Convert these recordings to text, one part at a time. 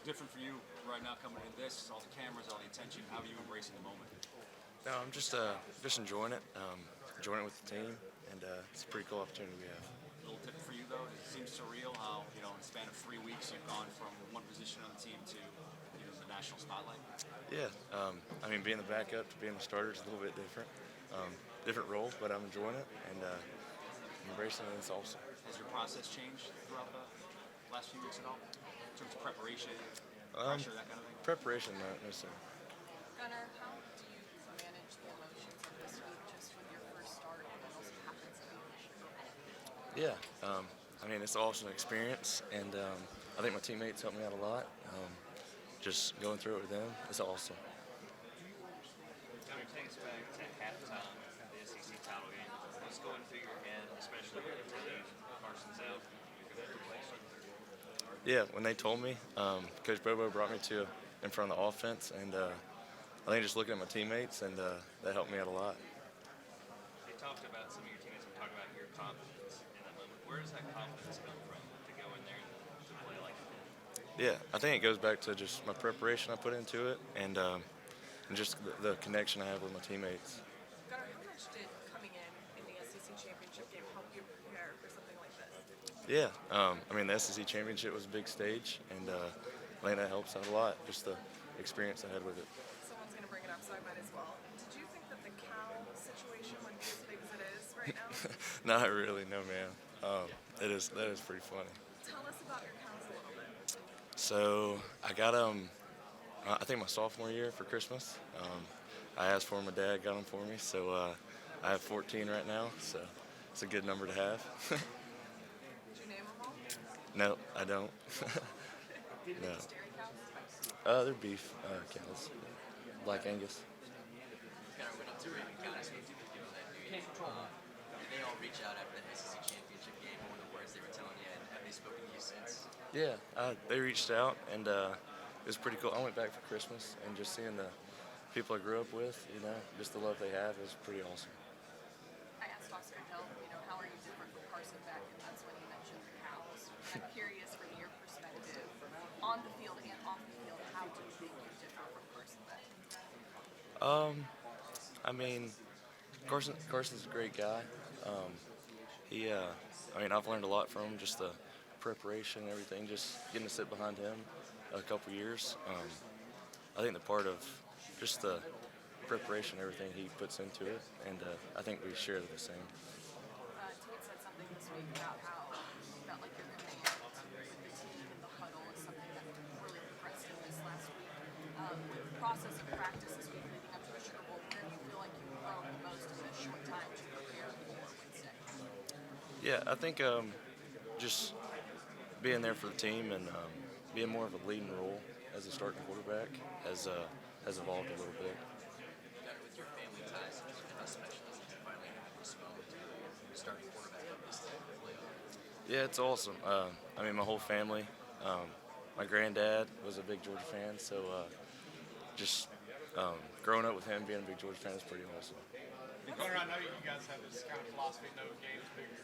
different for you right now coming into this? All the cameras, all the attention. How are you embracing the moment? No, I'm just enjoying it, enjoying it with the team, and it's a pretty cool opportunity we have. A little different for you though. It seems surreal how in the span of 3 weeks you've gone from one position on the team to the national spotlight. Yeah, I mean, being the backup to being the starter is a little bit different, different role, but I'm enjoying it and I'm embracing it. It's awesome. Has your process changed throughout the last few weeks at all? In terms of preparation, Um, pressure, that kind of thing? Preparation, not necessarily. Gunnar, how do you manage the emotions of this week just with your first start and it also happens to be the Sugar Bowl? Yeah, I mean, it's an awesome experience, and I think my teammates helped me out a lot. Just going through it with them, it's awesome. Gunnar, take us back to halftime of the SEC title game. What's going through your head, especially when you tell Carson's out? You're going to replace him. Yeah, when they told me, Coach Bobo brought me to in front of the offense, and I think just looking at my teammates, and that helped me out a lot. They talked about some of your teammates have talked about your confidence in that moment. Where does that confidence come from to go in there and to play like you did? Yeah, I think it goes back to just my preparation I put into it, and just the connection I have with my teammates. Gunnar, how much did coming in the SEC championship game help you prepare for something like this? Yeah, I mean, the SEC championship was a big stage, and I think that helps out a lot, just the experience I had with it. Someone's going to bring it up, so I might as well. Did you think that the Cal situation would be as big as it is right now? Not really, no, man. That is pretty funny. Tell us about your Cals a little bit. So I got I think my sophomore year for Christmas. I asked for 'em, my dad got them for me, so I have 14 right now, so it's a good number to have. Did you name them all? No, I don't. No. Just dairy cows? They're beef cows, Black Angus. Kind of went up to Raven County, so did that new year. Did they all reach out after the SEC championship game? What were the words they were telling you, and have they spoken to you since? Yeah, they reached out, and it was pretty cool. I went back for Christmas, and just seeing the people I grew up with, just the love they have is pretty awesome. I asked Oscar Hill, how are you different from Carson Beck? And that's when he mentioned the cows. I'm curious from your perspective, on the field and off the field, how do you think you differ from Carson Beck? I mean, Carson's a great guy. I mean, I've learned a lot from him, just the preparation and everything, just getting to sit behind him a couple years. I think the part of just the preparation, everything he puts into it, and I think we share the same. Tate said something this week about how he felt like your command with the team in the huddle is something that really impressed him this last week. With the process of practice this week leading up to the Sugar Bowl, where do you feel like you've grown the most in this short time to prepare for Wednesday? Yeah, I think just being there for the team and being more of a leading role as a starting quarterback has evolved a little bit. Gunnar, with your family ties, how special is it to finally have this moment to starting quarterback of this playoff? Yeah, it's awesome. I mean, my whole family. My granddad was a big Georgia fan, so just growing up with him being a big Georgia fan is pretty awesome. Gunnar, I know you guys have this kind of philosophy, no game's bigger,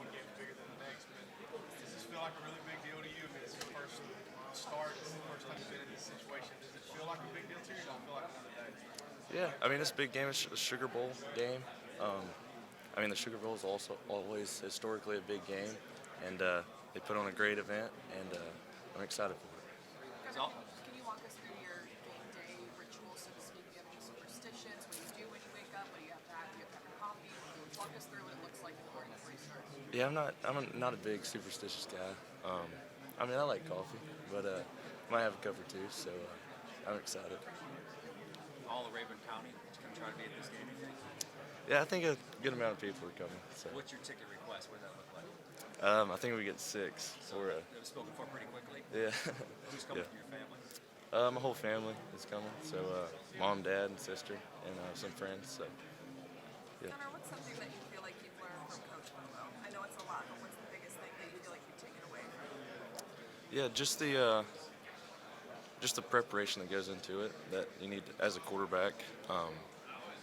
one game's bigger than the next, but does this feel like a really big deal to you? I mean, it's your first start, it's the first time you've been in this situation. Does it feel like a big deal to you, or don't feel like another day? Yeah, I mean, it's a big game. It's a Sugar Bowl game. I mean, the Sugar Bowl is also always historically a big game, and they put on a great event, and I'm excited for it. Gunnar, can you walk us through your game day ritual, so to speak? Do you have any superstitions? What do you do when you wake up? What do you have to have? Do you have to have your coffee? Walk us through what it looks like in the morning before you start. Yeah, I'm not a big superstitious guy. I mean, I like coffee, but might have a cup or two, so I'm excited. All of Raven County is going to try to be at this game, you think? Yeah, I think a good amount of people are coming. So What's your ticket request? What does that look like? I think we get 6. So Or, it was spoken for pretty quickly. yeah, Who's coming yeah. from your family? My whole family is coming. So mom, dad, and sister, and some friends. So yeah. Gunnar, what's something that you feel like you've learned from Coach Bobo? I know it's a lot, but what's the biggest thing that you feel like you've taken away from him? Yeah, just the preparation that goes into it that you need as a quarterback,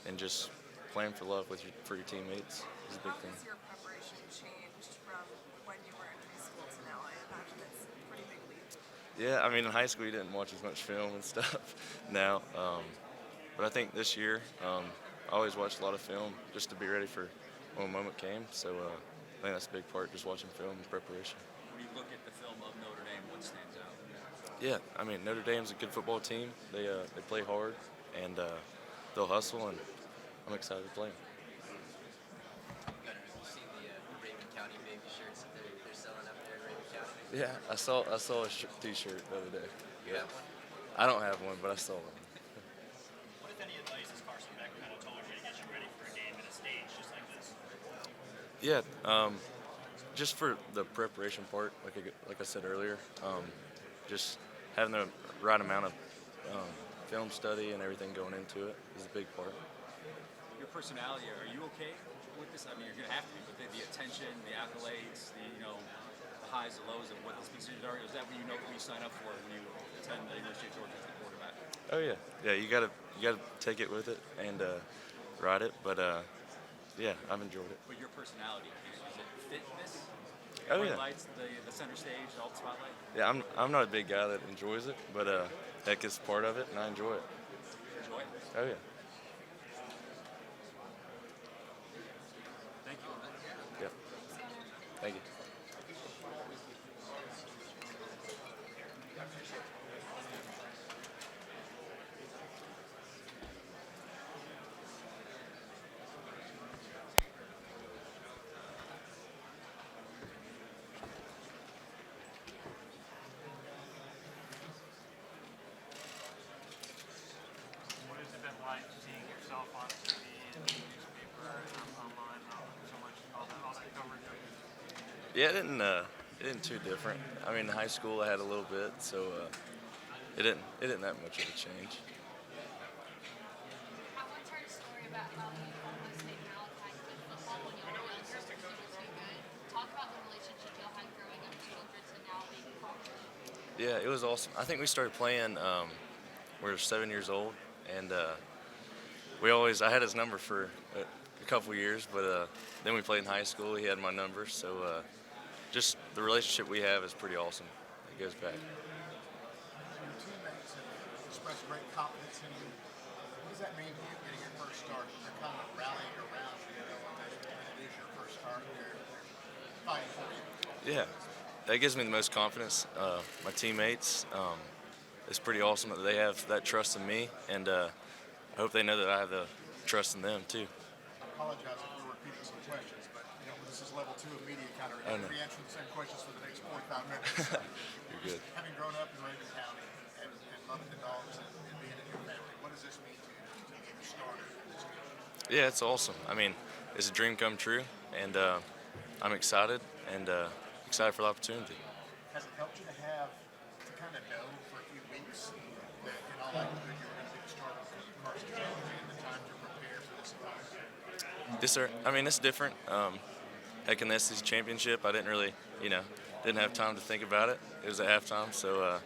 and just playing for love for your teammates is a big How thing. has your preparation changed from when you were in high school to now? I imagine it's a pretty big leap. Yeah, I mean, in high school you didn't watch as much film and stuff now. But I think this year I always watched a lot of film just to be ready for when the moment came. So I think that's a big part, just watching film and preparation. When you look at the film of Notre Dame, what stands out? Yeah, I mean, Notre Dame's a good football team. They play hard, and they'll hustle, and I'm excited to play them. Gunner, have you seen the Raven County baby shirts that they're selling up there in Raven County? Yeah, I saw a T-shirt the other day. You have one? I don't have one, but I saw one. What, if any, advice has Carson Beck kind of told you to get you ready for a game at a stage just like this? Yeah, just for the preparation part, like I said earlier, just having the right amount of film study and everything going into it is a big part. Your personality, are you okay with this? I mean, you're going to have to be, but the attention, the accolades, the highs and lows of what the speakers are, is that what you know when you sign up for when you attend the University of Georgia as the quarterback? Oh yeah, you gotta take it with it and ride it. But yeah, I've enjoyed it. But your personality, is it fitness? Oh Bright yeah. lights, the center stage, all the spotlight? Yeah, I'm not a big guy that enjoys it, but heck, it's part of it, and I enjoy it. Enjoy it? Oh yeah. Thank you. Yep. Thank you. What has it been like seeing yourself on TV and newspaper and online and all that coverage of you? Yeah, it didn't too different. I mean, in high school I had a little bit, so it didn't that much of a change. I once heard a story about how you almost made Malachi quit football when you were younger because he was too good. Talk about the relationship y'all had growing up children to now being college. Yeah, it was awesome. I think we started playing. We were 7 years old, and I had his number for a couple years, but then we played in high school. He had my number, so just the relationship we have is pretty awesome. It goes back. Your teammates have expressed great confidence in you. What does that mean to you getting your first start? They're kind of rallying around you, that it is your first start. They're fighting for you. Yeah, that gives me the most confidence. My teammates, it's pretty awesome that they have that trust in me, and I hope they know that I have the trust in them too. I apologize if we're repeating some questions, but this is level 2 of media kind of I know. re-answering the same questions for the next 45 minutes. You're good. Having grown up in Raven County and loving the dogs and being in your family, what does this mean to you to be the starter in this game? Yeah, it's awesome. I mean, it's a dream come true, and I'm excited and excited for the opportunity. Has it helped you to kind of know for a few weeks that in all likelihood you're going to be the starter for Carson Beck and the time to prepare for this environment? Yes, sir. I mean, it's different. Heck, in the SEC championship, I didn't really, didn't have time to think about it. It was at halftime, so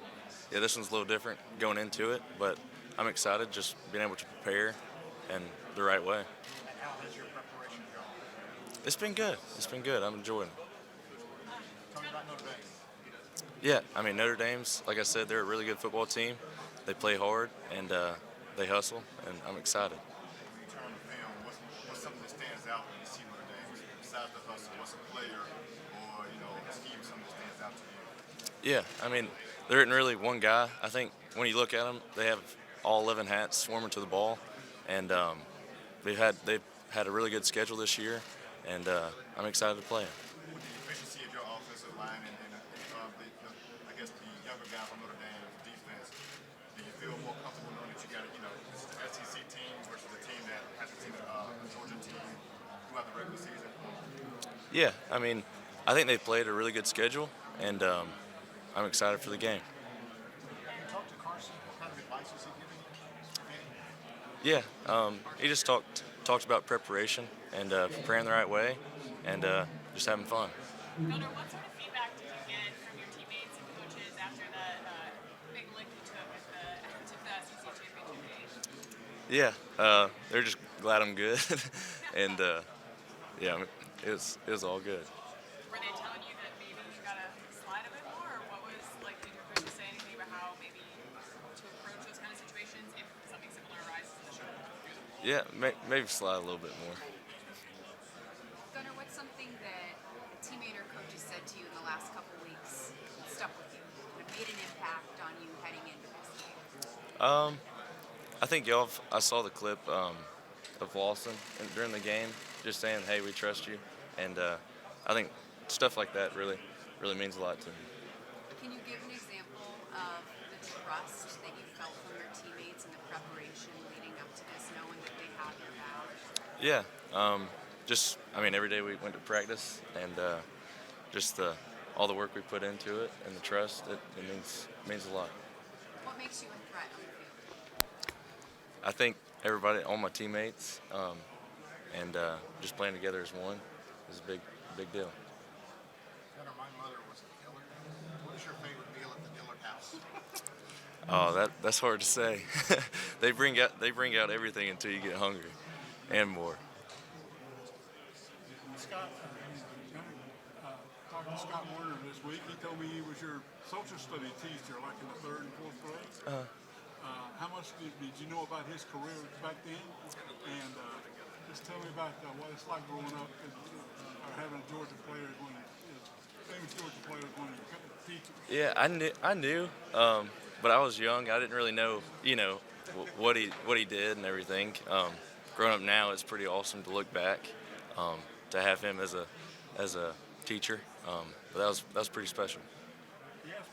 yeah, this one's a little different going into it, but I'm excited just being able to prepare and the right way. And how has your preparation gone? It's been good. It's been good. I'm enjoying it. Tell me about Notre Dame. Yeah, I mean, Notre Dame's, like I said, they're a really good football team. They play hard, and they hustle, and I'm excited. When you turn on the film, what's something that stands out when you see Notre Dame? Besides the hustle, what's a player or, a scheme, something that stands out to you? Yeah, I mean, there isn't really one guy. I think when you look at them, they have all 11 hats swarming to the ball, and they've had a really good schedule this year, and I'm excited to play them. With the efficiency of your offensive line and I guess the younger guy from Notre Dame's defense, do you feel more comfortable knowing that you got this is an SEC team versus a team that has a Georgia team throughout the regular season? Yeah, I mean, I think they played a really good schedule, and I'm excited for the game. Have you talked to Carson? What kind of advice has he given you? Yeah, he just talked about preparation and preparing the right way, and just having fun. Gunnar, what sort of feedback did you get from your teammates and coaches after that big lick you took at the SEC championship game? Yeah, they're just glad I'm good, and yeah, it was all good. Were they telling you that maybe you got to slide a bit more, or what was like? Did your coaches say anything Yeah, maybe slide a little bit more. Gunnar, what's something that a teammate or coach has said to you in the last couple weeks that stuck with you, that made an impact on you heading into this game? I think I saw the clip of Lawson during the game, just saying, "Hey, we trust you," and I think stuff like that really means a lot to me. Can you give an example of the trust that you felt from your teammates and the preparation leading up to this, knowing that they have your back? Yeah, every day we went to practice, and just all the work we put into it and the trust, it means a lot. What makes you a threat on the field? I think everybody, all my teammates, and just playing together as one is a big deal. Gunnar, my mother was a Dillard. What is your favorite meal at the Dillard house? Oh, that's hard to say. they bring out everything until you get hungry, and more. Scott, talking to Scott Warner this week, he told me he was your social study teacher, like in the 3rd and 4th grade. How much did you know about his career back then? And just tell me about what it's like growing up or having a Georgia player, famous Georgia player, as one of your teachers. Yeah, I knew, but I was young. I didn't really know, what he did and everything. Growing up now, it's pretty awesome to look back, to have him as a teacher. But that was pretty special. He has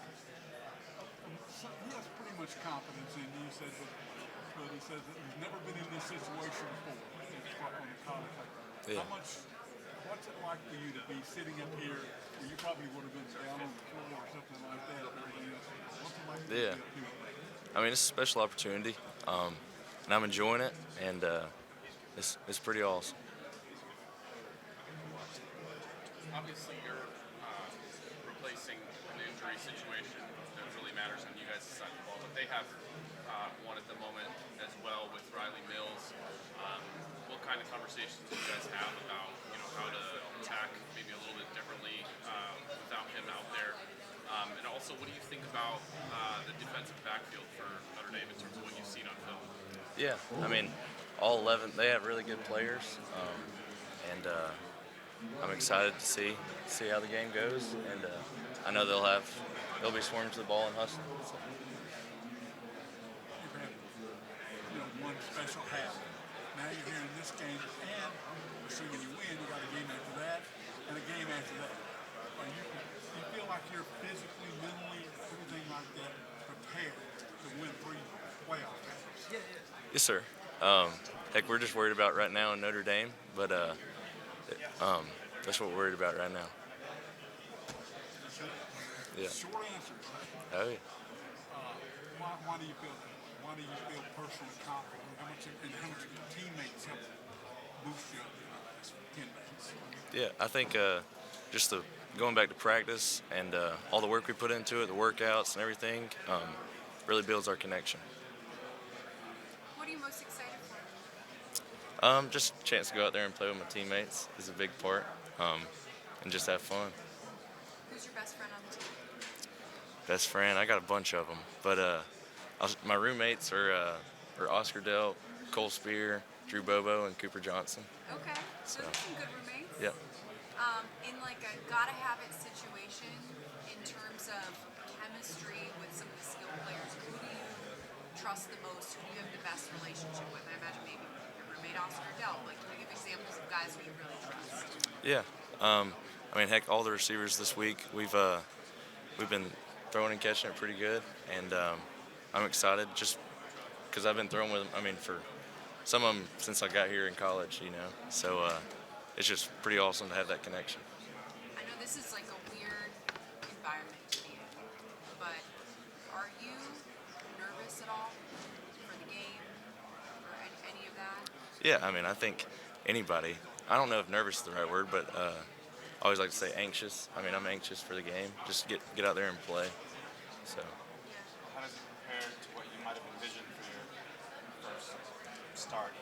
pretty much confidence in you. He said but he says that he's never been in this situation before on the college level. Yeah. What's it like for you to be sitting up here where you probably would have been down on the floor or something like that? What's it like for you to be up here? I mean, it's a special opportunity, and I'm enjoying it, and it's pretty awesome. Obviously, you're replacing an injury situation that really matters on you guys' side of the ball, but they have one at the moment as well with Riley Mills. What kind of conversations do you guys have about how to attack maybe a little bit differently without him out there? And also, what do you think about the defensive backfield for Notre Dame in terms of what you've seen on film? Yeah, I mean, all 11, they have really good players, and I'm excited to see how the game goes, and I know they'll be swarming to the ball and hustling. So. You've had one special half. Now you're here in this game, and assuming you win, you got a game after that, and a game after that. You feel like you're physically, mentally, everything like that prepared to win 3 playoff games? Yes, sir. Heck, we're just worried about right now in Notre Dame, but that's what we're worried about right now. Yeah. Short answer. Oh, yeah. Why do you feel that? Why do you feel personally confident? How much of your teammates help boost you up in the last 10 minutes? Yeah, I think just going back to practice and all the work we put into it, the workouts and everything, really builds our connection. What are you most excited for? Just a chance to go out there and play with my teammates is a big part, and just have fun. Who's your best friend on the team? Best friend, I got a bunch of them, but my roommates are Oscar Delt, Cole Spear, Drew Bobo, and Cooper Johnson. Okay, so those are some good roommates. Yep. In like a gotta have it situation, in terms of chemistry with some of the skilled players, who do you trust the most? Who do you have the best relationship with? I imagine maybe your roommate Oscar Delt. Like, can you give examples of guys who you really trust? Yeah. I mean, heck, all the receivers this week, we've been throwing and catching it pretty good, and I'm excited just because I've been throwing with them. I mean, for some of them since I got here in college, So it's just pretty awesome to have that connection. I know this is like a weird environment to be in, but are you nervous at all for the game or any of that? Yeah, I mean, I think anybody. I don't know if nervous is the right word, but I always like to say anxious. I mean, I'm anxious for the game. Just get out there and play. So. How does it compare to what you might have envisioned for your first start?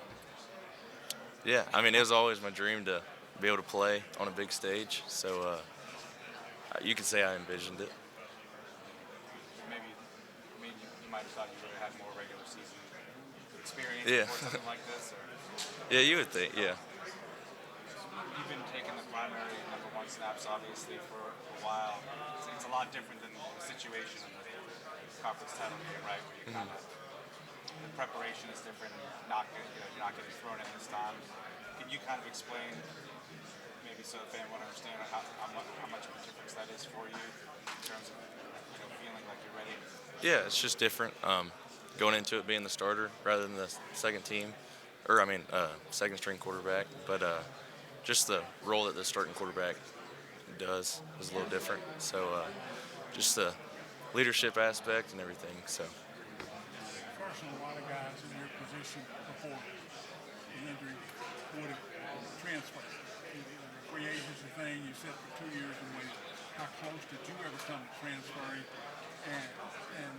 Yeah, I mean, it was always my dream to be able to play on a big stage. So you could say I envisioned it. Maybe you might have thought you would have had more regular season experience Yeah. before something like this? Or Yeah, you would think. Yeah. you've been taking the primary number one snaps obviously for a while. It's a lot different than the situation in the conference title game, right? Where you kind of the preparation is different. You're not getting thrown in this time. Can you kind of explain, maybe so the fan would understand how much of a difference that is for you in terms of feeling like you're ready? Yeah, it's just different. Going into it being the starter rather than the second team, or second string quarterback. But just the role that the starting quarterback does is a little different. So just the leadership aspect and everything. So. Personally, a lot of guys in your position before the injury would have transferred. The free agency thing, you said for 2 years and waited. How close did you ever come to transferring? And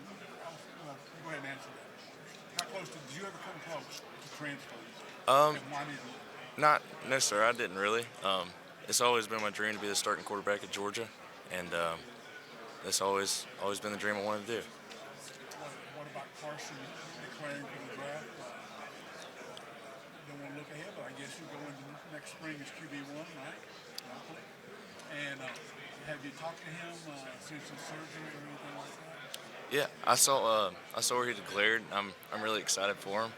well, go ahead and answer that. How close did you ever come close to transferring? And why didn't you? No, sir, I didn't really. It's always been my dream to be the starting quarterback at Georgia, and it's always been the dream I wanted to do. What about Carson declaring for the draft? Don't want to look ahead, but I guess you go into next spring as QB1, right? And have you talked to him since his surgery or anything like that? Yeah, I saw where he declared. I'm really excited for him.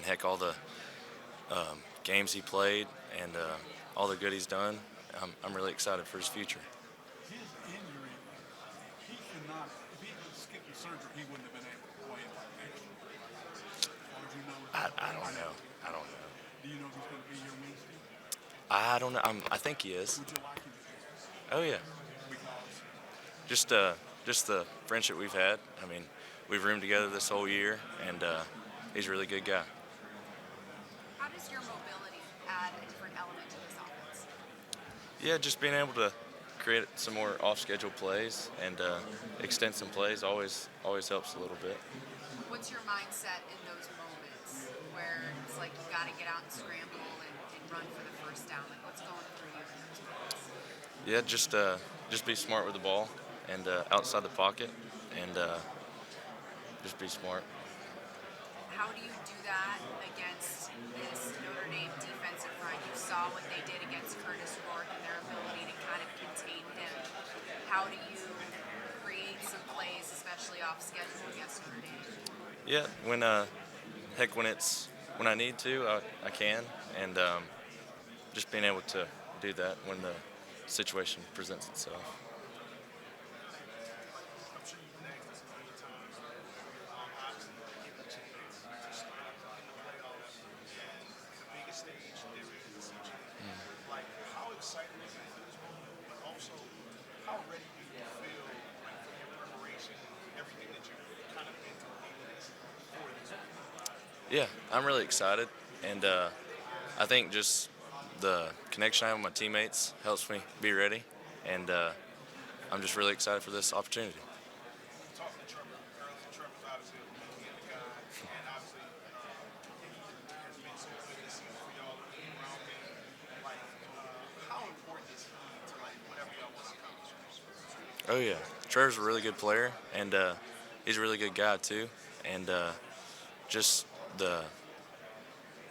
Heck, all the games he played and all the good he's done. I'm really excited for his future. His injury, he could not. If he had skipped the surgery, he wouldn't have been able to play next year. Or do you know? I don't know. Do you know if he's going to be here Wednesday? I don't know. I think he is. Would you like him to be? Oh yeah. Because Just the friendship we've had. I mean, we've roomed together this whole year, and he's a really good guy. How does your mobility add a different element to this offense? Yeah, just being able to create some more off-schedule plays and extend some plays always helps a little bit. What's your mindset in those moments where it's like you got to get out and scramble and run for the first down? Like, what's going through you in those moments? Yeah, just be smart with the ball and outside the pocket, and just be smart. How do you do that against this Notre Dame defensive front? You saw what they did against Curtis Rourke and their ability to kind of contain him. How do you create some plays, especially off schedule against Notre Dame? Yeah, when I need to, I can, and just being able to do that when the situation presents itself. Yeah, I'm really excited, and I think just the connection I have with my teammates helps me be ready, and I'm just really excited for this opportunity. Oh yeah, Trevor's a really good player, and he's a really good guy too, and just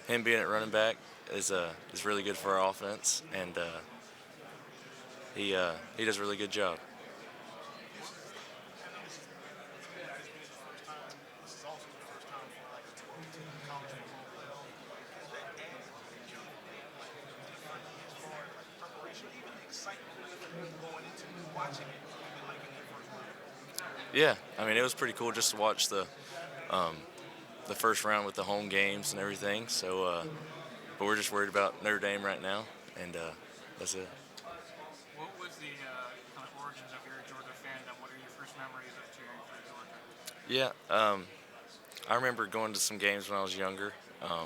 him being at running back is really good for our offense, and he does a really good job. Yeah, I mean, it was pretty cool just to watch the first round with the home games and everything. So, but we're just worried about Notre Dame right now, and that's it. What was the kind of origins of your Georgia fandom? What are your first memories of cheering for Georgia? Yeah, I remember going to some games when I was younger. I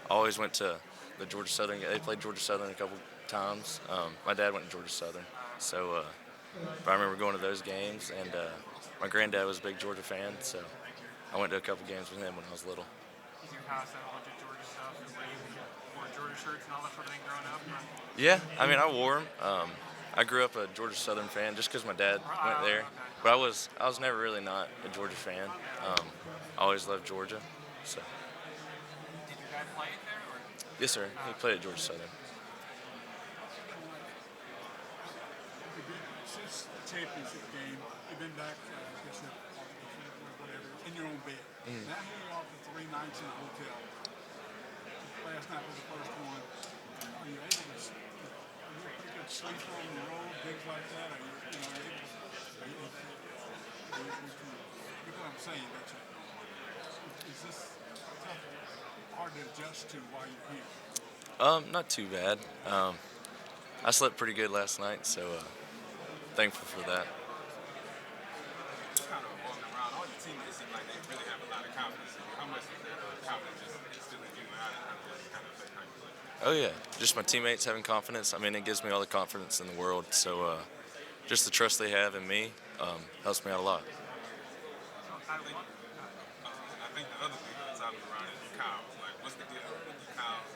always went to the Georgia Southern. They played Georgia Southern a couple times. My dad went to Georgia Southern, so but I remember going to those games, and my granddad was a big Georgia fan, so I went to a couple games with him when I was little. Did your house have a bunch of Georgia stuff? And were you wore Georgia shirts and all that sort of thing growing up? Yeah, I mean, I wore them. I grew up a Georgia Southern fan just because my dad went there, but I was never really not a Georgia fan. I always loved Georgia, So. Did your dad play it there, or? Yes, sir. He played at Georgia Southern. Since the championship game, you've been back, whatever, in your own bed. Now here you are for 3 nights in a hotel. Last night was the first one. Are you able to? Are you pretty good sleeper on the road, things like that? Are you able to? Look what I'm saying. Is this tough, hard to adjust to while you're here? Not too bad. I slept pretty good last night, so thankful for that. Kind of walking around, all your teammates seem like they really have a lot of confidence in you. How much of that confidence just instilling you out and kind of affect how you play? Oh yeah, just my teammates having confidence. I mean, it gives me all the confidence in the world. So just the trust they have in me helps me out a lot. I think the other thing that's out around is your cows. Like, what's the deal with your cows?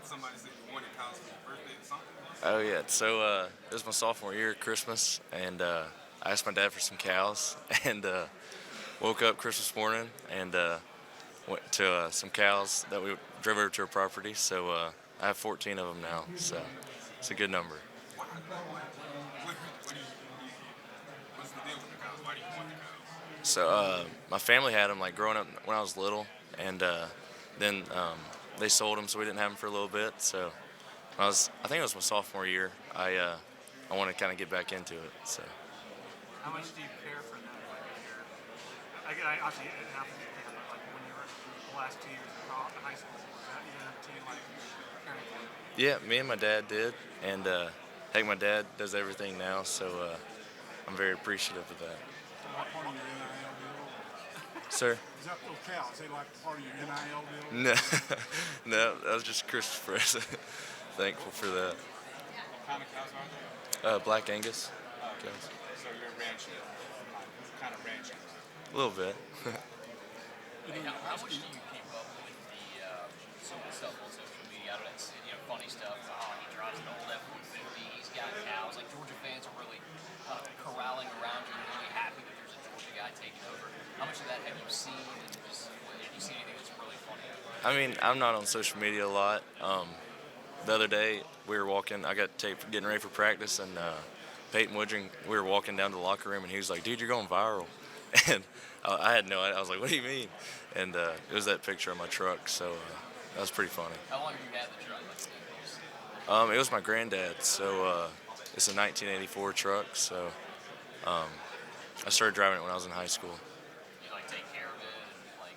Somebody said you wanted cows for your birthday or something? Oh yeah, so it was my sophomore year, Christmas, and I asked my dad for some cows, and woke up Christmas morning and went to some cows that we drove over to our property. So I have 14 of them now, so it's a good number. What's the deal with the cows? Why do you want the cows? So my family had them like growing up when I was little, and then they sold them, so we didn't have them for a little bit. So I think it was my sophomore year. I want to kind of get back into it. So. How much do you care for them? Like, obviously it happens, but like when you were the last 2 years of high school, was that either to you like caring for them? Yeah, me and my dad did, and I think my dad does everything now, so I'm very appreciative of that. What part of your NIL deal? Sir? Is that those cows? They like part of your NIL deal? No, no, that was just Christopher. Thankful for that. What kind of cows are they? Black Angus. Cows. So you're ranching. Kind of ranching. A little bit. Hey, how much do you keep up with some of the stuff on social media? I don't know, it's, funny stuff. Oh, he drives an old F-150. He's got cows. Like, Georgia fans are really corralling around you and really happy that there's a Georgia guy taking over. How much of that have you seen? And just, have you seen anything that's really funny? I mean, I'm not on social media a lot. The other day, we were walking. I got taped getting ready for practice, and Peyton Woodring, we were walking down to the locker room, and he was like, "Dude, you're going viral." And I had no idea. I was like, "What do you mean?" And it was that picture of my truck, so that was pretty funny. How long have you had the truck? It was my granddad's, so it's a 1984 truck. So I started driving it when I was in high school. You like take care of it and like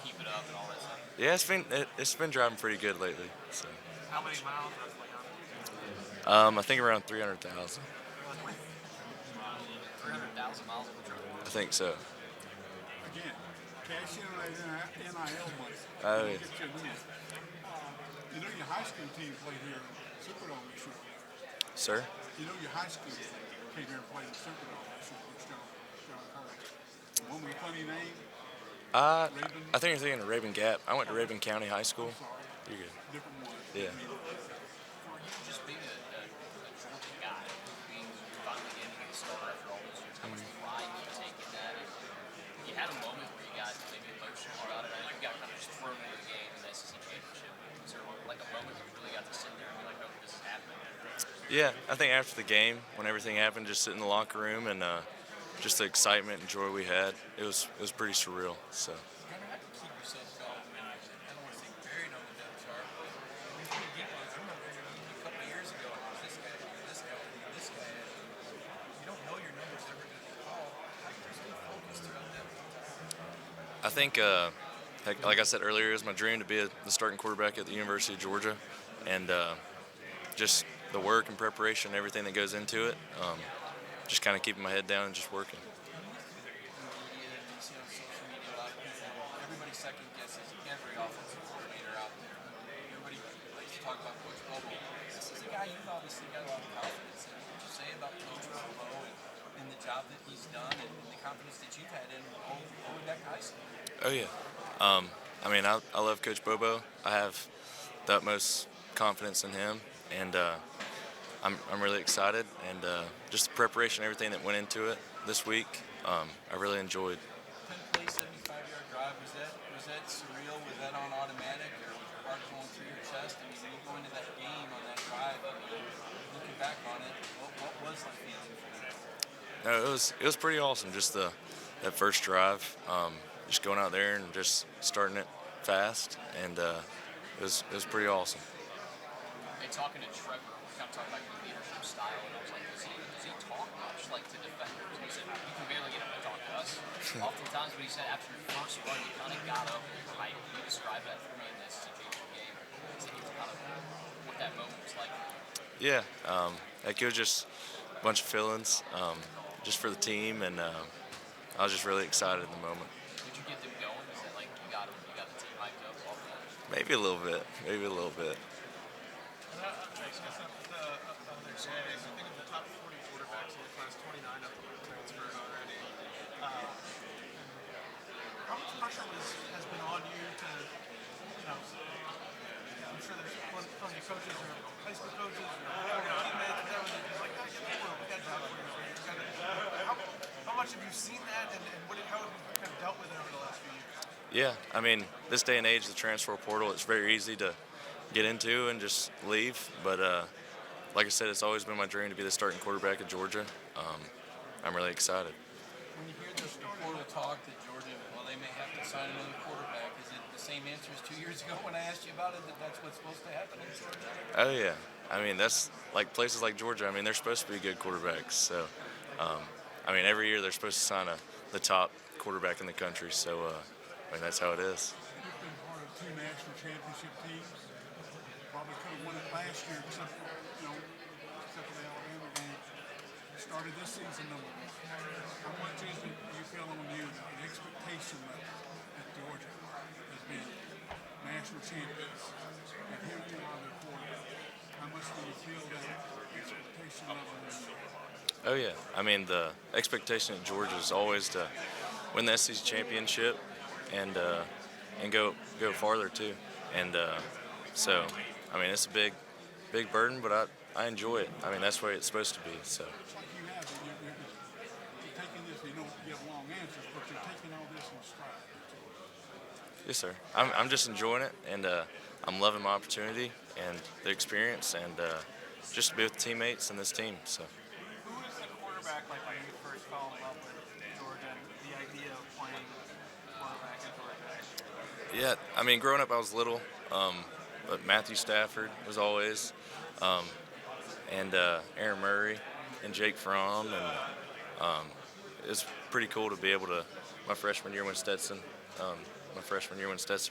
keep it up and all that stuff? Yeah, it's been driving pretty good lately. So. How many miles roughly on it? I think around 300,000. 300,000 miles on the truck? I think so. Again, cash in on that NIL money. Oh, yeah. Get your win. Your high school team played here in Superdome this year. Sir? Your high school came here and played in Superdome this year with John Curry. One with a funny name. I think you're thinking of Raven Gap. I went to Raven County High School. You're good. Different one. Yeah. For you just being a Georgia guy, being finally getting a start after all those years, how much pride do you take in that? And you had a moment where you got maybe emotional about it. I know you got kind of just thrown into the game in the SEC championship. Was there like a moment where you really got to sit there and be like, "Oh, this is happening"? Yeah, I think after the game, when everything happened, just sit in the locker room and just the excitement and joy we had, it was pretty surreal. So. How do you keep yourself calm? I don't want to say buried on the depth chart, but I remember a couple of years ago, this guy, this guy, this guy. You don't know your numbers ever going to be called. How do you stay focused throughout that? I think, like I said earlier, it was my dream to be the starting quarterback at the University of Georgia, and just the work and preparation, everything that goes into it, just kind of keeping my head down and just working. Everybody second guesses every offensive coordinator out there. Everybody likes to talk about Coach Bobo. This is a guy you've obviously got a lot of confidence in. What would you say about Coach Bobo and the job that he's done and the confidence that you've had in going back to high school? Oh, yeah. I mean, I love Coach Bobo. I have the utmost confidence in him, and I'm really excited. And just the preparation, everything that went into it this week, I really enjoyed. 10 play, 75-yard drive, was that was that surreal? Was that on automatic, or was your heart going through your chest? I mean, when you go into that game on that drive, I mean, looking back on it, what was the feeling for you? No, it was pretty awesome. Just that first drive, just going out there and just starting it fast, and it was pretty awesome. Hey, talking to Trevor, we kind of talked about your leadership style, and I was like, does he talk much like to defenders? And he said, you can barely get him to talk to us. Oftentimes, but he said after your first run, you kind of got up and were hyped. Can you describe that for me in this situation game? Kind of what that moment was like. Yeah, like it was just a bunch of feelings, just for the team, and I was just really excited in the moment. Did you get them going? Is that like you got the team hyped up off that? Maybe a little bit. Maybe a little bit. I think of the top 40 quarterbacks in the class, 29 of them have transferred already. How much pressure has been on you to, I'm sure there's plenty of coaches or high school coaches or teammates, whatever, they're just like, get the world, we got jobs for you. How much have you seen that, and how have you kind of dealt with it over the last few years? Yeah, I mean, this day and age, the transfer portal, it's very easy to get into and just leave, but like I said, it's always been my dream to be the starting quarterback at Georgia. I'm really excited. When you hear the portal talk that Georgia, well, they may have to sign another quarterback, is it the same answer as 2 years ago when I asked you about it, that's what's supposed to happen in Georgia? Oh, yeah. I mean, that's like places like Georgia. I mean, they're supposed to be good quarterbacks. So, I mean, every year they're supposed to sign the top quarterback in the country. So, I mean, that's how it is. You've been part of 2 national championship teams. Probably could have won it last year, except for the Alabama game. Started this season number 1. How much is it you feel on you, the expectation level at Georgia has been national champions, and here you are the quarterback. How much do you feel that expectation level is? Oh, yeah. I mean, the expectation at Georgia is always to win the SEC championship and go farther too. And so, I mean, it's a big burden, but I enjoy it. I mean, that's the way it's supposed to be. So. Like you have, you're taking this. You don't give long answers, but you're taking all this in stride. Yes, sir. I'm just enjoying it, and I'm loving my opportunity and the experience, and just to be with teammates and this team. So. Who was the quarterback like when you first fell in love with Georgia and the idea of playing quarterback at Georgia? Yeah, I mean, growing up I was little, but Matthew Stafford was always, and Aaron Murray and Jake Fromm, and it's pretty cool to be able to. My freshman year when Stetson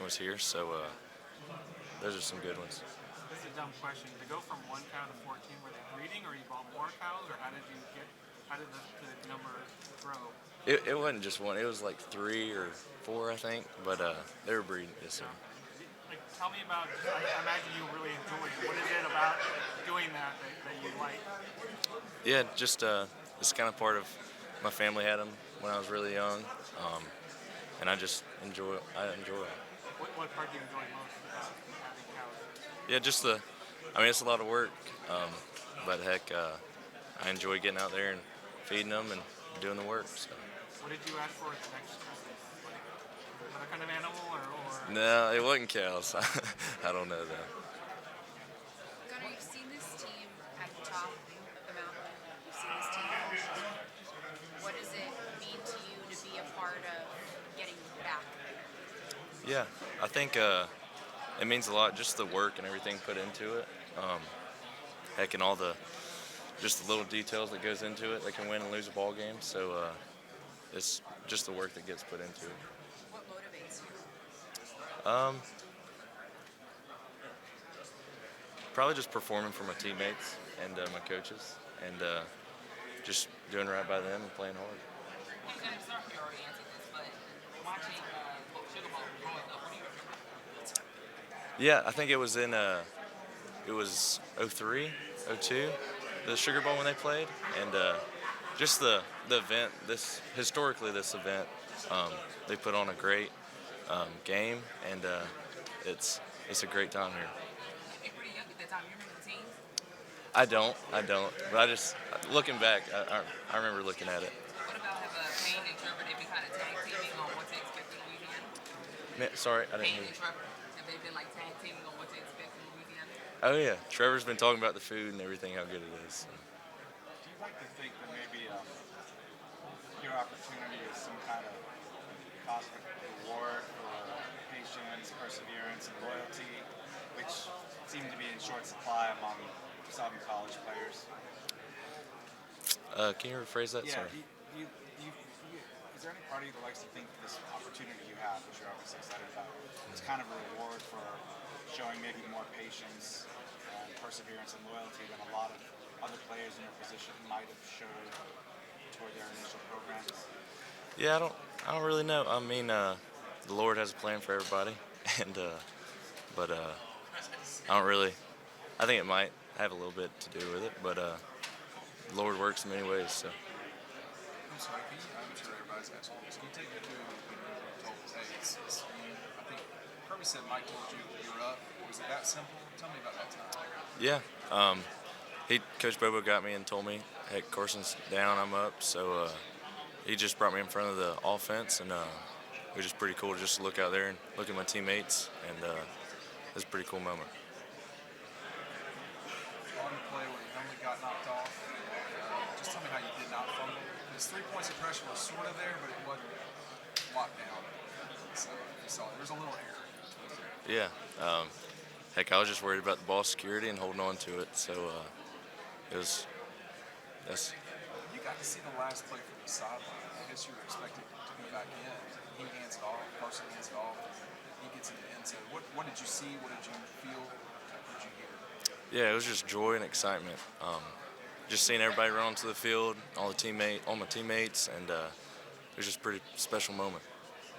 was here, so those are some good ones. This is a dumb question. To go from 1 cow to 14, were they breeding, or you bought more cows, or how did the number grow? It wasn't just one. It was like 3 or 4, I think, but they were breeding. Yes, sir. Like, tell me about. I imagine you really enjoyed it. What is it about doing that you like? Yeah, just it's kind of part of. My family had them when I was really young, and I just enjoy it. What part do you enjoy most about having cows? Yeah, just I mean, it's a lot of work, but heck, I enjoy getting out there and feeding them and doing the work. So. What did you ask for at the next another kind of animal, or? No, it wasn't cows. I don't know though. Gunnar, you've seen this team at the top of the mountain. You've seen this team. What does it mean to you to be a part of getting back? Yeah, I think it means a lot. Just the work and everything put into it. Heck, and all the little details that goes into it. They can win and lose a ball game. So it's just the work that gets put into it. What motivates you? Probably just performing for my teammates and my coaches, and just doing right by them and playing hard. You guys already answered this, but watching Sugar Bowl growing up, what do you remember? Yeah, I think it was in 03, 02, the Sugar Bowl when they played, and just the event. This event, they put on a great game, and it's a great time here. You're pretty young at that time. You remember the teams? I don't, but I just looking back, I remember looking at it. What about have Payne and Trevor, they been kind of tag teaming on what to expect in Louisiana? Sorry, I didn't hear Peyton you. and Trevor, have they been like tag teaming on what to expect from Louisiana? Oh yeah, Trevor's been talking about the food and everything, how good it is. So. Do you like to think that maybe your opportunity is some kind of cosmic reward for patience, perseverance, and loyalty, which seem to be in short supply among some college players? Can you rephrase that? Yeah. Sorry. Is there any part of you that likes to think this opportunity you have, which you're obviously excited about, is kind of a reward for showing maybe more patience and perseverance and loyalty than a lot of other players in your position might have showed toward their initial programs? Yeah, I don't really know. I mean, the Lord has a plan for everybody, and but I don't really. I think it might have a little bit to do with it, but the Lord works in many ways. So. I'm sorry, I'm sure everybody's asking this. Can you take me through when you told us, hey, I think Kirby said Mike told you you're up. Was it that simple? Tell me about that time. Yeah. Coach Bobo got me and told me, hey, Carson's down, I'm up. So he just brought me in front of the offense, and it was just pretty cool to just look out there and look at my teammates, and it was a pretty cool moment. On the play where your helmet got knocked off, just tell me how you did not fumble. Because 3 points of pressure was sort of there, but it wasn't locked down. So you saw there's a little error. Yeah. Heck, I was just worried about the ball security and holding on to it. So that's. You got to see the last play from the sideline. I guess you were expected to be back in. He hands it off, Carson hands it off, he gets in the end zone. What did you see? What did you feel? What did you hear? Yeah, it was just joy and excitement. Just seeing everybody run onto the field, all my teammates, and it was just a pretty special moment.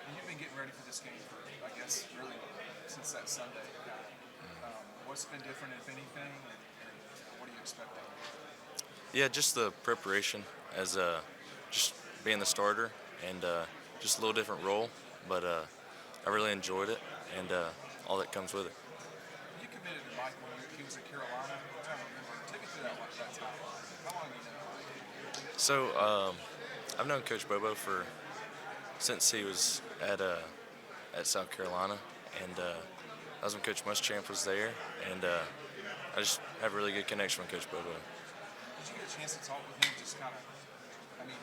And you've been getting ready for this game for, I guess, really since that Sunday. What's been different, if anything, and what are you expecting? Yeah, just the preparation as just being the starter and just a little different role, but I really enjoyed it and all that comes with it. You committed to Mike when he was at Carolina. I'm trying to remember. Take me through that timeline. How long have you known Mike? So I've known Coach Bobo since he was at South Carolina, and that was when Coach Muschamp was there, and I just have a really good connection with Coach Bobo. Did you get a chance to talk with him? Just kind of, I mean,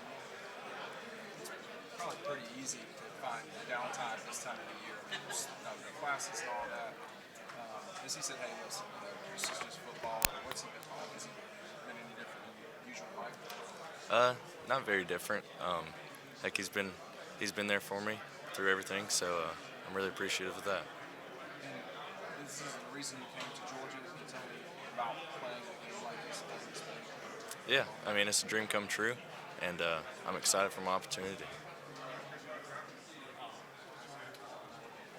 it's probably pretty easy to find downtime this time of the year. There's the classes and all that. As he said, hey, listen, this is just football. What's he been like? Has he been any different than usual Mike? Not very different. Heck, he's been there for me through everything, so I'm really appreciative of that. And this is the reason you came to Georgia. Can you tell me about playing a game like this? Yeah, I mean, it's a dream come true, and I'm excited for my opportunity.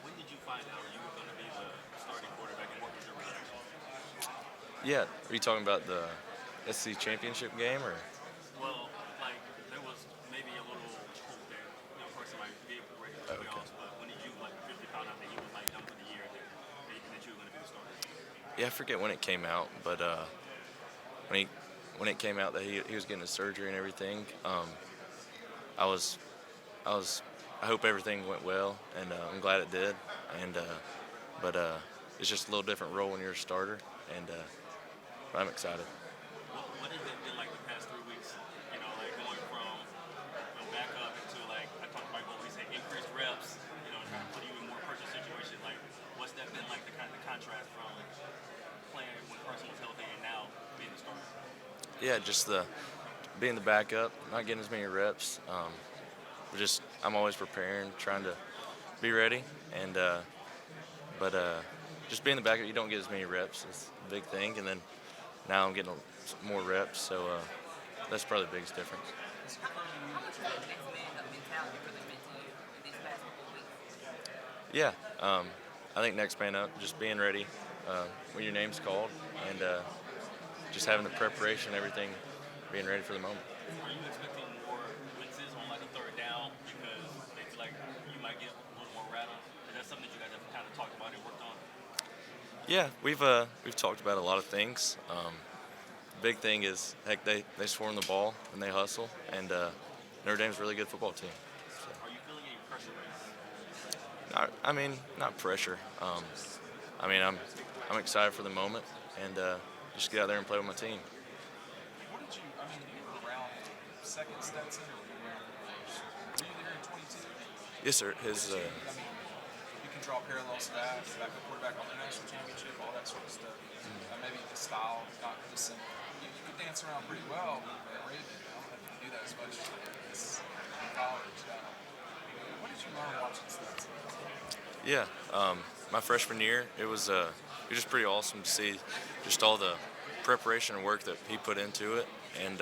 When did you find out you were going to be the starting quarterback, and what was your reaction? Yeah, are you talking about the SEC championship game, or? Well, like, there was maybe a little hope that, of course, it might be ready for the playoffs, but when did you, really found out that he was, done for the year, that you were going to be the starter? Yeah, I forget when it came out, but when it came out that he was getting his surgery and everything, I hope everything went well, and I'm glad it did. And but it's just a little different role when you're a starter, and but I'm excited. What has it been like the past 3 weeks? Going from backup into I talked to Mike Bobo, he said increased reps. Trying to put you in more pressure situation. What's that been like? The contrast from playing when Carson was healthy and now being the starter. Yeah, just being the backup, not getting as many reps. I'm always preparing, trying to be ready, and but just being the backup, you don't get as many reps. It's a big thing, and then now I'm getting more reps, so that's probably the biggest difference. How much of that next man up mentality really meant to you in these past couple of weeks? Yeah, I think next man up, just being ready when your name's called, and just having the preparation, everything, being ready for the moment. Are you expecting more blitzes on a third down because they feel like you might get a little more rattled? Is that something that you guys have kind of talked about and worked on? Yeah, we've talked about a lot of things. The big thing is, heck, they swarm the ball and they hustle, and Notre Dame's a really good football team. So. Are you feeling any pressure? Not pressure. I'm excited for the moment and just get out there and play with my team. What did you, you were around second Stetson or were you around first? Were you there in 22? Yes, sir. You can draw parallels to that, backup quarterback on the national championship, all that sort of stuff. Maybe the style, not dissimilar. You could dance around pretty well at Raven. I don't know if you do that as much as in college. What did you learn watching Stetson? Yeah, my freshman year, it was just pretty awesome to see just all the preparation and work that he put into it, and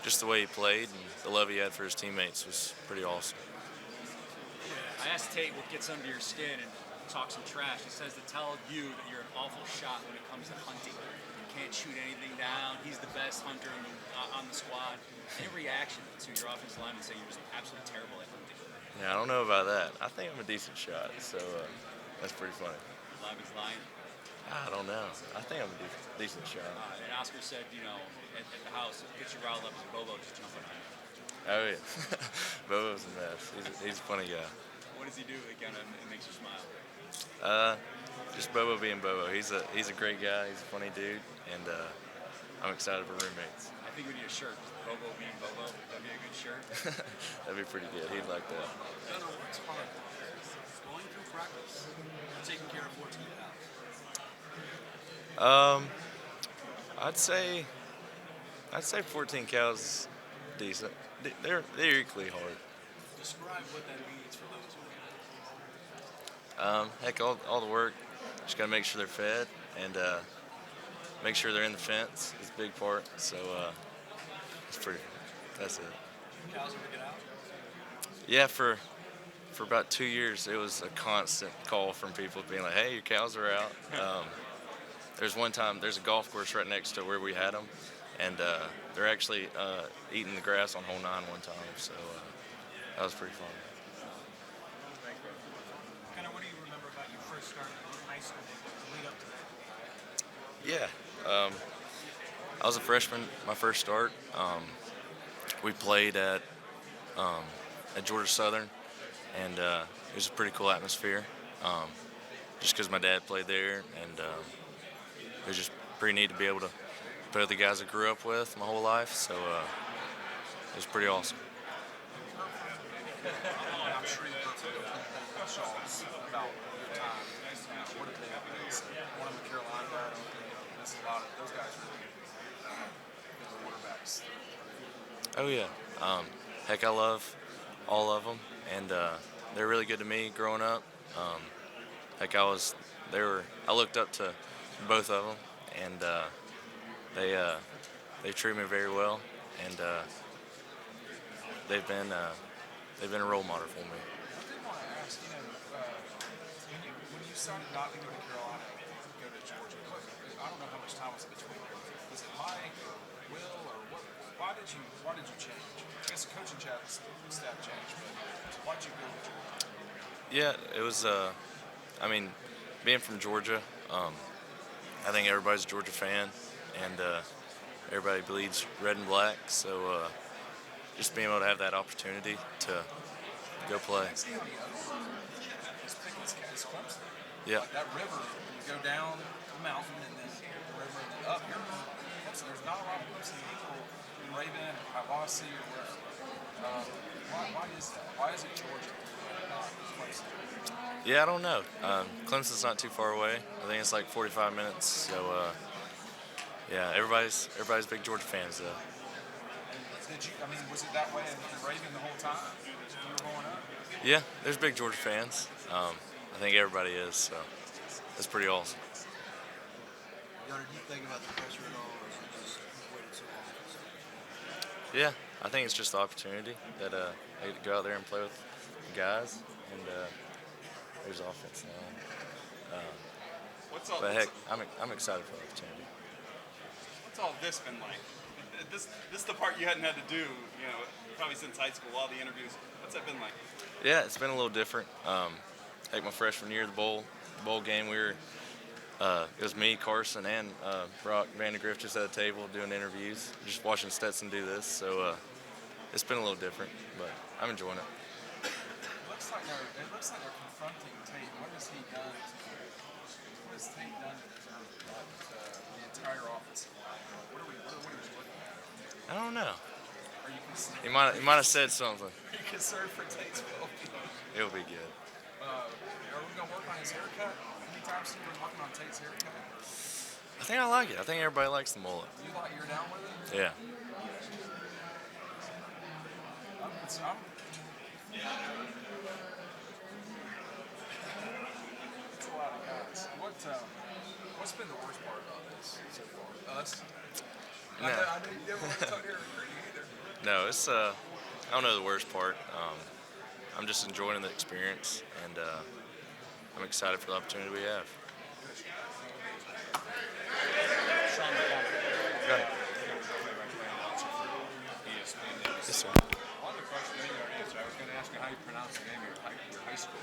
just the way he played and the love he had for his teammates was pretty awesome. I asked Tate what gets under your skin and talk some trash. He says to tell you that you're an awful shot when it comes to hunting. You can't shoot anything down. He's the best hunter on the squad. Any reaction to your offensive lineman saying you're just absolutely terrible at hunting? Yeah, I don't know about that. I think I'm a decent shot, so that's pretty funny. Lineman's lying. I don't know. I think I'm a decent shot. And Oscar said, at the house, get you riled up as Bobo just jumping on you. Oh yeah, Bobo's a mess. He's a funny guy. What does he do that kind of makes you smile? Just Bobo being Bobo. He's a great guy. He's a funny dude, and I'm excited for roommates. I think we need a shirt. Bobo being Bobo. That'd be a good shirt. That'd be pretty good. He'd like that. Gunnar, what's hard? Going through practice, taking care of 14 cows. I'd say 14 cows is decent. They're equally hard. Describe what that means for those who Heck, all the work. Just gotta make sure they're fed and make sure they're in the fence is a big part. So that's it. cows ever get out? Yeah, for about 2 years, it was a constant call from people being like, "Hey, your cows are out." There's one time, there's a golf course right next to where we had them, and they're actually eating the grass on hole 9 one time. So that was pretty fun. Gunnar, what do you remember about your first start in high school, the lead up to that? Yeah, I was a freshman. My first start. We played at Georgia Southern, and it was a pretty cool atmosphere. Just because my dad played there, and it was just pretty neat to be able to play with the guys I grew up with my whole life. So it was pretty awesome. I'm sure you've heard from Shaw's about your time. What did they have to say? One of them, Carolina guy, that's a lot of those guys are quarterbacks. Oh yeah. Heck, I love all of them, and they're really good to me growing up. Heck, I looked up to both of them, and they treat me very well, and they've been a role model for me. I did want to ask, when you decided not to go to Carolina, go to Georgia, I don't know how much time was in between there. Was it Mike or Will or what? Why did you change? I guess the coaching staff changed, but why'd you go to Georgia? Yeah, it was. Being from Georgia, I think everybody's a Georgia fan, and everybody bleeds red and black. So just being able to have that opportunity to go play. It's Clemson. Yeah. Like that river, you go down the mountain and then the river and then up here. There's not a lot of Clemson people in Raven or Hiawassee or wherever. Why is that? Why is it Georgia and not Clemson? Yeah, I don't know. Clemson's not too far away. I think it's like 45 minutes. So yeah, everybody's big Georgia fans though. Was it that way in Raven the whole time when you were growing up? Yeah, there's big Georgia fans. I think everybody is, so that's pretty awesome. Gunnar, do you think about the pressure at all, or is it just waited so long? Yeah, I think it's just the opportunity that I get to go out there and play with the guys, and there's offense now. But heck, I'm excited for the opportunity. What's all this been like? This is the part you hadn't had to do, probably since high school, all the interviews. What's that been like? Yeah, it's been a little different. Like my freshman year, the bowl game, it was me, Carson, and Brock Vandegrift just at a table doing interviews, just watching Stetson do this. So it's been a little different, but I'm enjoying it. What's looks like they're confronting Tate. What has he done? What has Tate done to deserve the entire offensive line? What are we looking at? I don't know. Are you concerned? He might have said something. Are you concerned for Tate's well-being? It'll be good. Are we gonna work on his haircut? Anytime soon we're working on Tate's haircut? I think I like it. I think everybody likes the mullet. You're down with it? Yeah. It's a lot of guys. What's been the worst part about this so far? Us? No. I know you never want to talk to recruiting either. No, it's I don't know the worst part. I'm just enjoying the experience, and I'm excited for the opportunity we have. Go ahead. Yes, sir. One of the questions you already answered. I was going to ask you how you pronounce the name of your high school.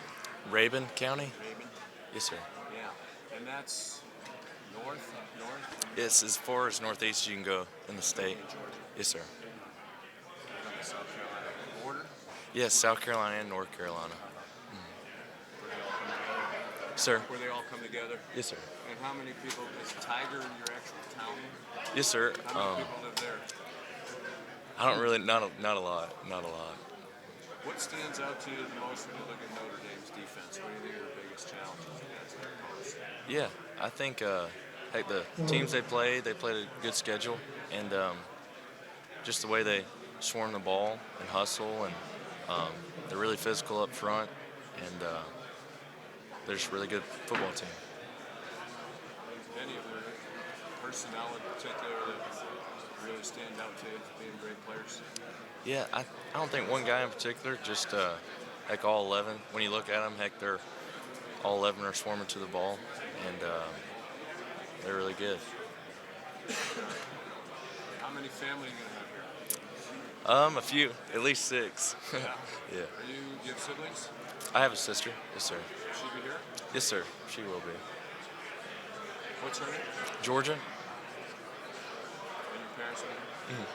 Rabun County? Rabun? Yes, sir. Yeah. And that's north? It's as far as northeast you can go in the state. Yes, sir. On the South Carolina border? Yes, South Carolina and North Carolina. Sir? Where they all come together? Yes, sir. And how many people, is Tiger in your actual town? Yes, sir. How many people live there? I don't really, not a lot. What stands out to you the most when you look at Notre Dame's defense? What do you think are the biggest challenges against that opponent? Yeah, I think heck, the teams they played a good schedule, and just the way they swarm the ball and hustle, and they're really physical up front, and they're just a really good football team. Any of their personnel in particular that really stand out to you as being great players? Yeah, I don't think one guy in particular, just heck, all 11. When you look at them, heck, they're all 11 are swarming to the ball, and they're really good. How many family are you going to have here? A few, at least 6. Yeah. Yeah. Do you have siblings? I have a sister. Yes, sir. Will she be here? Yes, sir. She will be. What's her name? Georgia? And your parents are here?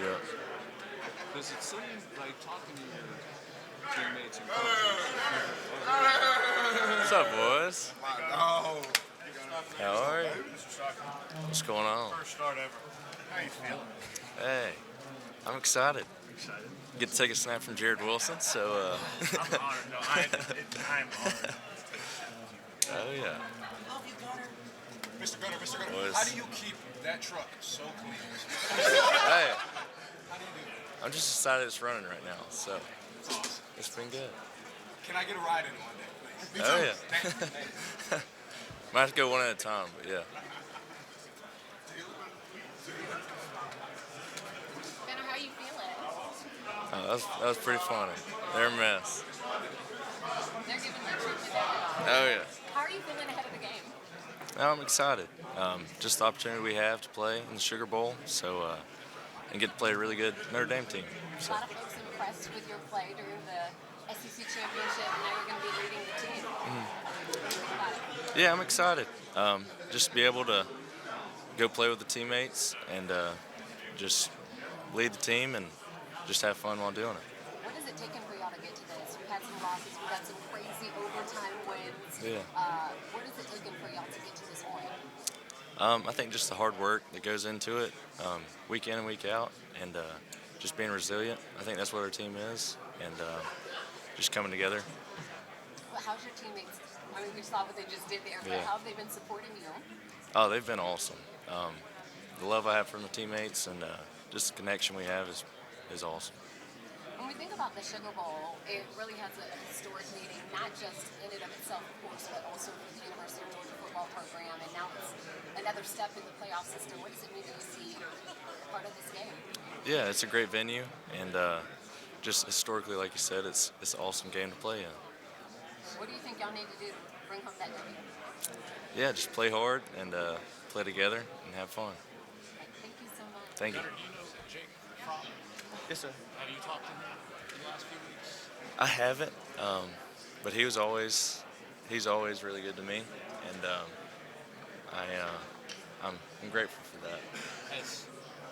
Yeah. Does it seem like talking to your teammates and coaches? What's up, boys? Oh. How are you? What's going on? First start ever. How you feeling? Hey, I'm excited. Get to take a snap from Jared Wilson, so I'm honored. No, I'm honored. Oh yeah. Mr. Gunner, Boys. how do you keep that truck so clean? Hey, How do you do it? I'm just excited it's running right now, so It's awesome. it's been good. Can I get a ride in one day, please? Oh too. yeah. Thank you. Might have to go one at a time, but yeah. Benner, how you feeling? That was pretty funny. They're a mess. They're giving you treatment everybody. Oh yeah. How are you feeling ahead of the game? I'm excited. Just the opportunity we have to play in the Sugar Bowl, so and get to play a really good Notre Dame team. A So. lot of folks impressed with your play during the SEC championship, and now you're going to be leading the team. What do you think about it? Yeah, I'm excited. Just be able to go play with the teammates and just lead the team and just have fun while doing it. What is it taking for y'all to get to this? We've had some losses, we've had some crazy overtime wins. Yeah. What is it taking for y'all to get to this point? I think just the hard work that goes into it, week in and week out, and just being resilient. I think that's what our team is, and just coming together. Well, how's your teammates? I mean, we saw what they just did there, but Yeah. how have they been supporting you? Oh, they've been awesome. The love I have from the teammates and just the connection we have is awesome. When we think about the Sugar Bowl, it really has a historic meaning, not just in and of itself, of course, but also for the University of Georgia football program. And now it's another step in the playoff system. What does it mean to you see part of this game? Yeah, it's a great venue, and just historically, like you said, it's an awesome game to play in. What do you think y'all need to do to bring home that W? Yeah, just play hard and play together and have fun. Thank you so much. Thank you. Do you know Jake Fromm? Yes, sir. Have you talked to him in the last few weeks? I haven't, but he's always really good to me, and I'm grateful for that. Has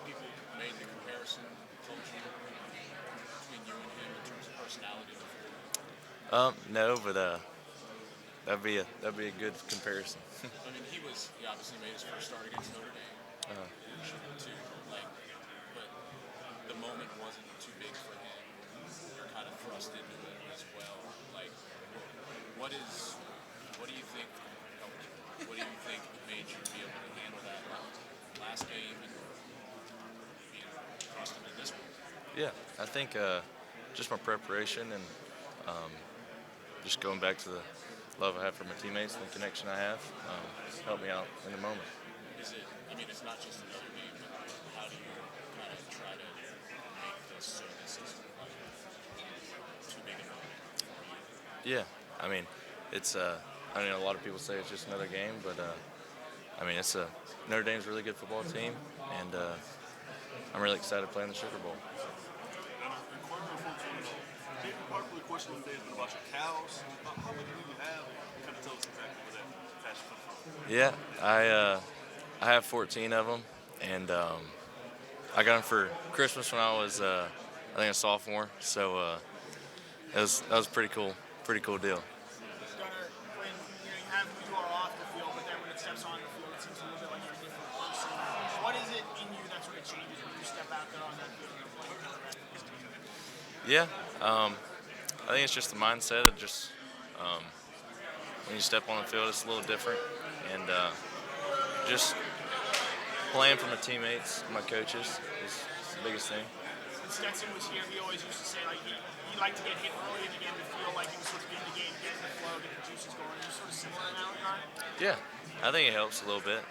people made the comparison, told you, between you and him in terms of personality? No, but that'd be a good comparison. I mean, he obviously made his first start against Notre Dame. Too, like, but the moment wasn't too big for him. You're kind of thrust into it as well. Like, what do you think helped you? What do you think made you be able to handle that last game and being thrust into this one? Yeah, I think just my preparation and just going back to the love I have for my teammates and the connection I have helped me out in the moment. I mean, it's not just another game, but how do you kind of try to make this so this isn't like too big of a moment for you? Yeah, I mean, it's I mean, a lot of people say it's just another game, but I mean, Notre Dame's a really good football team, and I'm really excited to play in the Sugar Bowl. Part of the question today has been about your cows. How many do you have? Kind of tell us exactly where that passion comes from. Yeah, I have 14 of them, and I got them for Christmas when I was I think a sophomore. So that was pretty cool deal. Gunnar, when you are off the field, but then when it steps on the field, it seems a little bit like you're a different person. What is it in you that sort of changes when you step out there on that field and play for the rest of this team? Yeah, I think it's just the mindset of just when you step on the field, it's a little different, and just playing for my teammates, my coaches is the biggest thing. When Stetson was here, he always used to say like he liked to get hit early in the game to feel like he was sort of in the game, getting the flow, getting the juices going. Are you sort of similar in that regard? Yeah, I think it helps a little bit,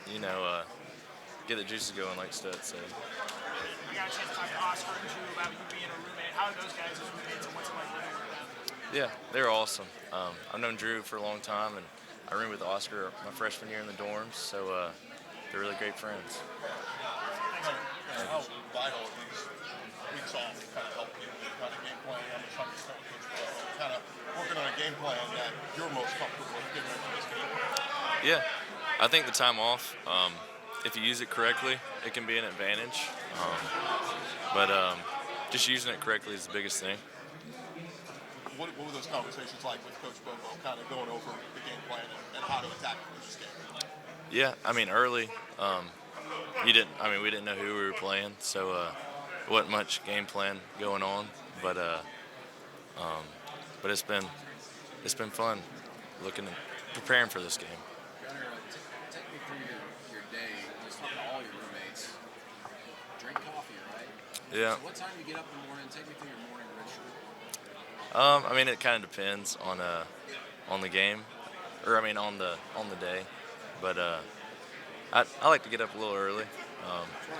get the juices going, like Stet said. I got a chance to talk to Oscar and Drew about you being a roommate. How are those guys as roommates, and what's it like living with them? Yeah, they're awesome. I've known Drew for a long time, and I roomed with Oscar my freshman year in the dorms, so they're really great friends. How vital are these weeks off to kind of help you with kind of game plan? I'm just trying to start with Coach Bobo, kind of working on a game plan that you're most comfortable with getting into this game. Yeah, I think the time off, if you use it correctly, it can be an advantage. But just using it correctly is the biggest thing. What were those conversations like with Coach Bobo, kind of going over the game plan and how to attack this game? Yeah, I mean, early, we didn't know who we were playing, so it wasn't much game plan going on. But it's been fun preparing for this game. Gunnar, take me through your day. Just talking to all your roommates. Drink coffee, right? Yeah. So what time do you get up in the morning? Take me through your morning ritual. I mean, it kind of depends on the game, or I mean on the day. But I like to get up a little early,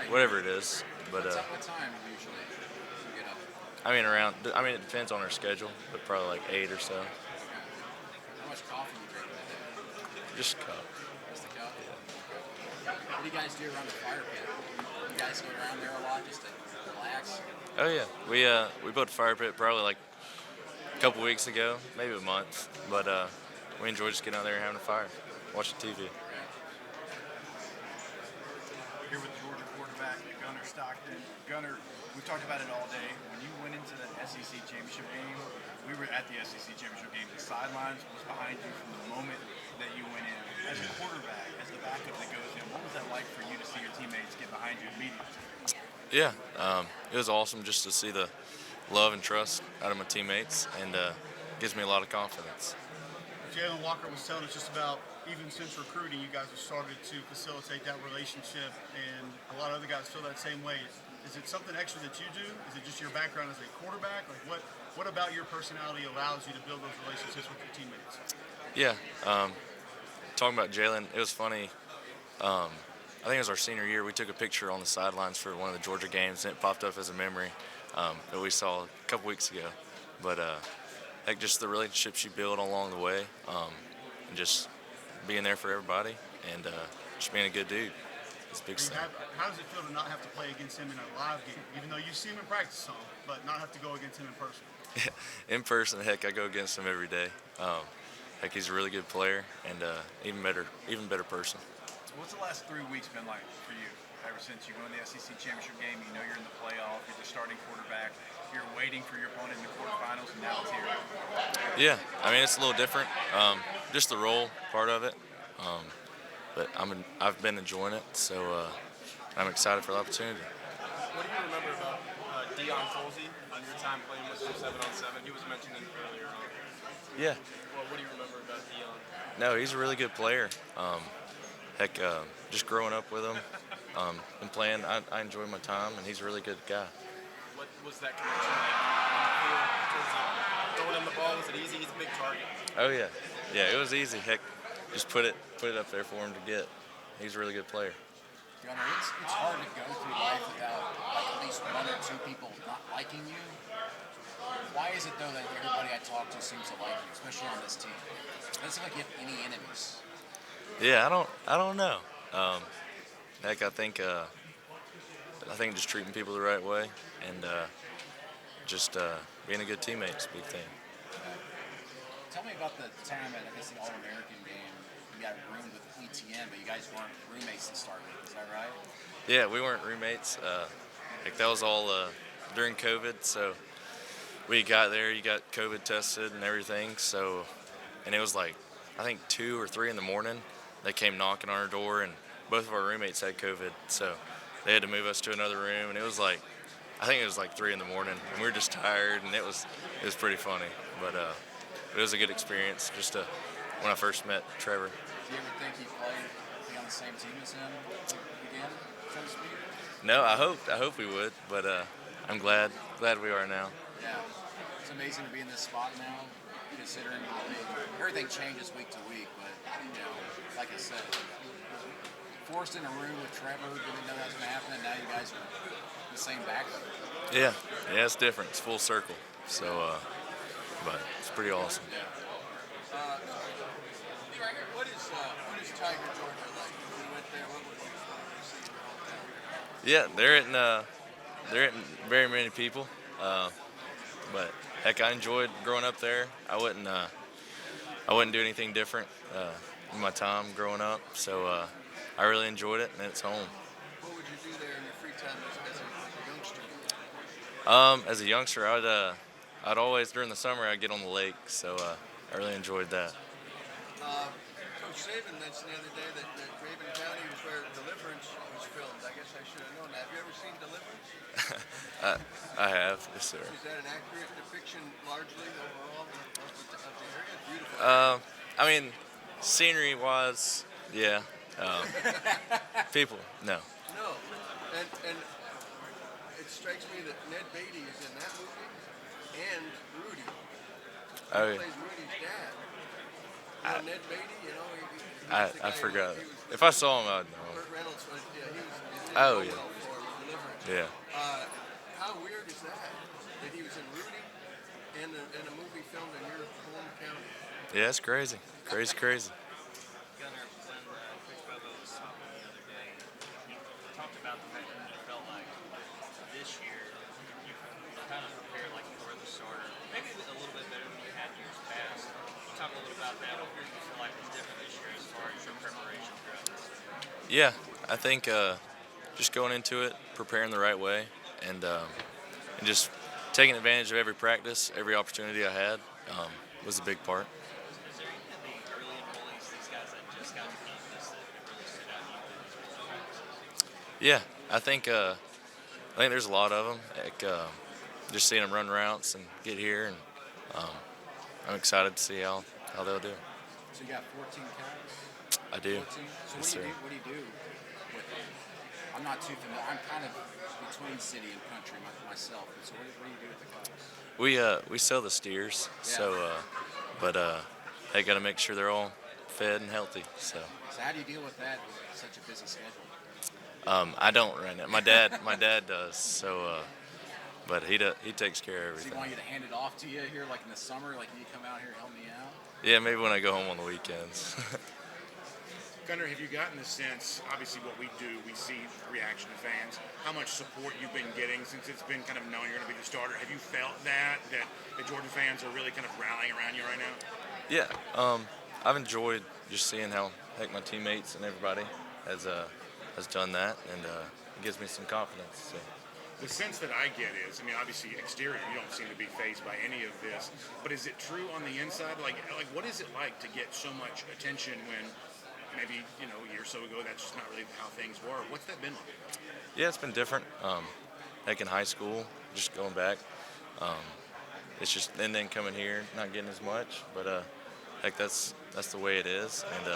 whatever it is. But what time usually you get up? I mean, it depends on our schedule, but probably like 8 or so. How much coffee you drink in a day? Just a cup. Just a cup? Yeah. What do you guys do around the fire pit? You guys go around there a lot just to relax? Oh yeah, we built a fire pit probably like a couple weeks ago, maybe a month. But we enjoy just getting out there and having a fire, watching TV. Here with Georgia quarterback Gunnar Stockton. Gunnar, we've talked about it all day. When you went into the SEC championship game, we were at the SEC championship game. The sidelines was behind you from the moment that you went in. As a quarterback, as the backup that goes in, what was that like for you to see your teammates get behind you immediately? Yeah, it was awesome just to see the love and trust out of my teammates, and gives me a lot of confidence. Jalen Walker was telling us just about, even since recruiting, you guys have started to facilitate that relationship, and a lot of other guys feel that same way. Is it something extra that you do? Is it just your background as a quarterback? Like what about your personality allows you to build those relationships with your teammates? Yeah, talking about Jalen, it was funny. I think it was our senior year. We took a picture on the sidelines for one of the Georgia games, and it popped up as a memory that we saw a couple weeks ago. But like just the relationships you build along the way, and just being there for everybody, and just being a good dude. It's a big thing. How does it feel to not have to play against him in a live game, even though you see him in practice some, but not have to go against him in person? In person, heck, I go against him every day. Heck, he's a really good player and even better person. So what's the last 3 weeks been like for you? Ever since you won the SEC championship game, you know you're in the playoff, you're the starting quarterback. you're waiting for your opponent in the quarterfinals, and now it's here? Yeah, I mean it's a little different. Just the role part of it, but I've been enjoying it, so I'm excited for the opportunity. What do you remember about Dion Colsey on your time playing with him 7-on-7? He was mentioning earlier on. Yeah. Well, what do you remember about Dion? No, he's a really good player. Just growing up with him and playing, I enjoy my time, and he's a really good guy. What was that connection like on the field in terms of throwing him the ball? Was it easy? He's a big target. Oh yeah, it was easy. Just put it up there for him to get. He's a really good player. Gunnar, it's hard to go through life without like at least one or two people not liking you. Why is it though that everybody I talk to seems to like you, especially on this team? It doesn't seem like you have any enemies. Yeah, I don't know. I think just treating people the right way and just being a good teammate is a big thing. Tell me about the tournament, I guess the All-American game. You got roomed with ETN, but you guys weren't roommates to start with, is that right? Yeah, we weren't roommates. That was all during COVID, so we got there, you got COVID tested and everything, and it was like, I think 2 or 3 in the morning, they came knocking on our door, and both of our roommates had COVID, so they had to move us to another room, and I think it was like 3 in the morning, and we were just tired, and it was pretty funny, but it was a good experience when I first met Trevor. Do you ever think you'd be on the same team as him again, so to speak? No, I hope we would, but I'm glad we are now. Yeah, it's amazing to be in this spot now, considering everything changes week to week, but like I said, forced in a room with Trevor, didn't know that was going to happen, and now you guys are in the same background. Yeah, it's different. It's full circle. So, but it's pretty awesome. What is Tiger, Georgia like? When you went there, what was you see in your hometown? Yeah, there isn't very many people, but heck, I enjoyed growing up there. I wouldn't do anything different in my time growing up. So I really enjoyed it, and it's home. What would you do there in your free time as a youngster? As a youngster, I'd always during the summer I'd get on the lake, so I really enjoyed that. Coach Saban mentioned the other day that Raven County was where Deliverance was filmed. I guess I should have known that. Have you ever seen Deliverance? I have, yes sir. Is that an accurate depiction largely overall of the area? Beautiful. I mean, scenery-wise, yeah. People, no. No, and it strikes me that Ned Beatty is in that movie, and Rudy. Oh, He plays Rudy's dad. Ned Beatty, he I forgot. If I saw him, I'd know. Burt Reynolds was, he was Oh, in yeah. for Deliverance. Yeah. How weird is that he was in Rudy and a movie filmed in your home county? Yeah, it's crazy. Crazy. Gunnar, when Coach Bobo was talking the other day, he talked about the fact that he felt like this year you kind of prepared like you were the starter, maybe a little bit better than you had years past. Talk a little about that. What do you feel like was different this year as far as your preparation throughout this year? Yeah, I think just going into it, preparing the right way, and just taking advantage of every practice, every opportunity I had was a big part. Is there any of the early enrollees, these guys that just got to campus that really stood out to you in these recent practices? Yeah, I think there's a lot of them. Just seeing them run routes and get here, and I'm excited to see how they'll do. So you got 14 counts? I do. 14? So Yes, sir. what do you do with them? I'm not too familiar. I'm kind of between city and country myself. So what do you do with the cows? We sell the steers, so I got to make sure they're all fed and healthy. So how do you deal with that with such a busy schedule? I don't right now. My dad does. So but he takes care of Does he everything. want you to hand it off to you here, like in the summer, like you come out here and help me out? Yeah, maybe when I go home on the weekends. Gunnar, have you gotten the sense, obviously what we do, we see reaction of fans, how much support you've been getting since it's been kind of known you're going to be the starter? Have you felt that the Georgia fans are really kind of rallying around you right now? Yeah, I've enjoyed just seeing how my teammates and everybody has done that, and it gives me some confidence. So The sense that I get is, I mean, obviously exterior, you don't seem to be fazed by any of this, but is it true on the inside? Like what is it like to get so much attention when maybe, you know, a year or so ago that's just not really how things were? What's that been like? Yeah, it's been different. Like in high school, just going back, it's just and then coming here, not getting as much, but heck, that's the way it is, and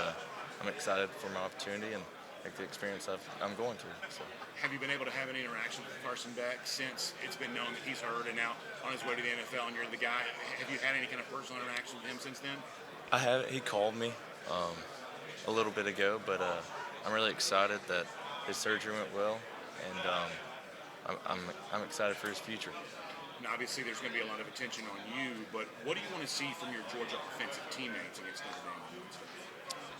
I'm excited for my opportunity and like the experience I'm going to. So. Have you been able to have any interaction with Carson Beck since it's been known that he's hurt and now on his way to the NFL and you're the guy? Have you had any kind of personal interaction with him since then? I had he called me a little bit ago, but I'm really excited that his surgery went well, and I'm excited for his future. And obviously, there's going to be a lot of attention on you, but what do you want to see from your Georgia offensive teammates against Notre Dame on Wednesday?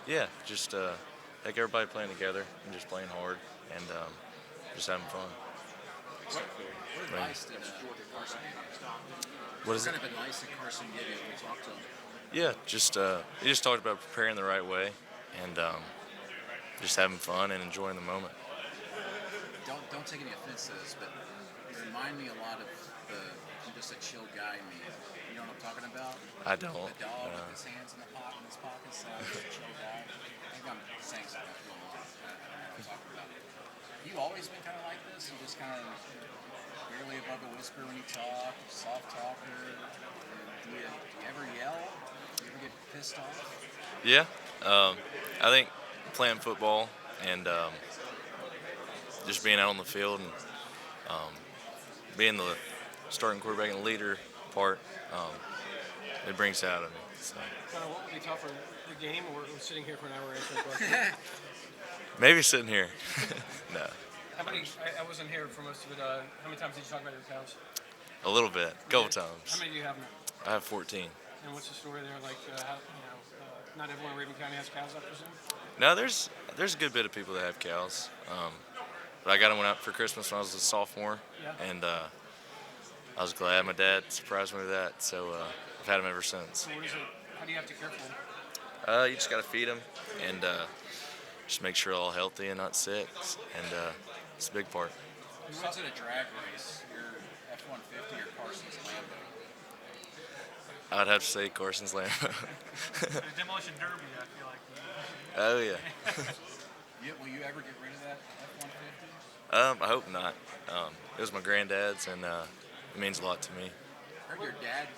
Yeah, just like everybody playing together and just playing hard and just having fun. What advice did Carson give you? What is it? What kind of advice did Carson give you when you talked to him? Yeah, just he just talked about preparing the right way and just having fun and enjoying the moment. Don't take any offense to this, but you remind me a lot of just a chill guy. You know what I'm talking about? I don't. The dog with his hands in his pockets. Just a chill guy. I think I'm saying something I feel wrong. I don't know what I'm talking about. You always been kind of like this? You just kind of barely above a whisper when you talk, soft talker. Do you ever yell? Do you ever get pissed off? Yeah, I think playing football and just being out on the field and being the starting quarterback and leader part, it brings it out of me. So. What would be tougher, the game or sitting here for an hour answering questions? Maybe sitting here. No. How many? I wasn't here for most of it. How many times did you talk about your cows? A little bit, a couple times. How many do you have now? I have 14. And what's the story there? Like, not everyone in Raven County has cows, I presume? No, there's a good bit of people that have cows. But I got one out for Christmas when I was a sophomore, and I was glad. My dad surprised me with that, so I've had them ever since. So what is it? How do you have to care for them? You just got to feed them and just make sure they're all healthy and not sick, and it's a big part. You went to the drag race, your F-150 or Carson's Lambo? I'd have to say Carson's Lambo. The Demolition Derby, I feel like. Oh, yeah. Will you ever get rid of that F-150? I hope not. It was my granddad's, and it means a lot to me. I heard your dad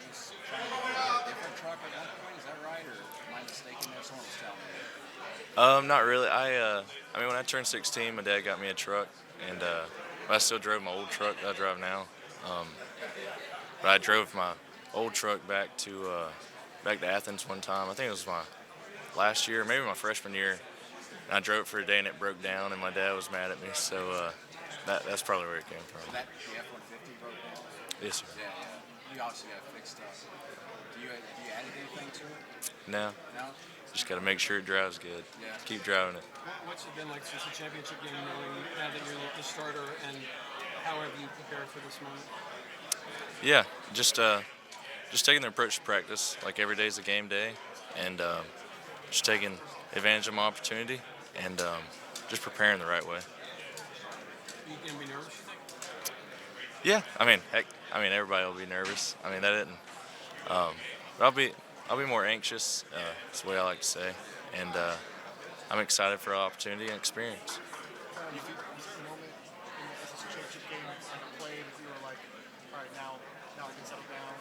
was trying to get a different truck at one point. Is that right, or am I mistaken there? Someone was telling me. Not really. I mean, when I turned 16, my dad got me a truck, and I still drove my old truck that I drive now. But I drove my old truck back to Athens one time. I think it was my last year, maybe my freshman year. And I drove it for a day and it broke down, and my dad was mad at me. So that's probably where it came from. So that the F-150 broke down? Yes, sir. Yeah. You obviously got it fixed up. Do you add anything to it? No. No? Just got to make sure it drives good. Yeah. Keep driving it. What's it been like since the championship game, knowing now that you're the starter, and how have you prepared for this moment? Yeah, just taking the approach to practice, like every day is a game day, and just taking advantage of my opportunity and just preparing the right way. You gonna be nervous, you think? Yeah, I mean, heck, everybody will be nervous. I mean, that isn't. But I'll be more anxious. That's the way I like to say, and I'm excited for the opportunity and experience. Was there a moment in the SEC championship game that you played if you were like, all right, now I can settle down?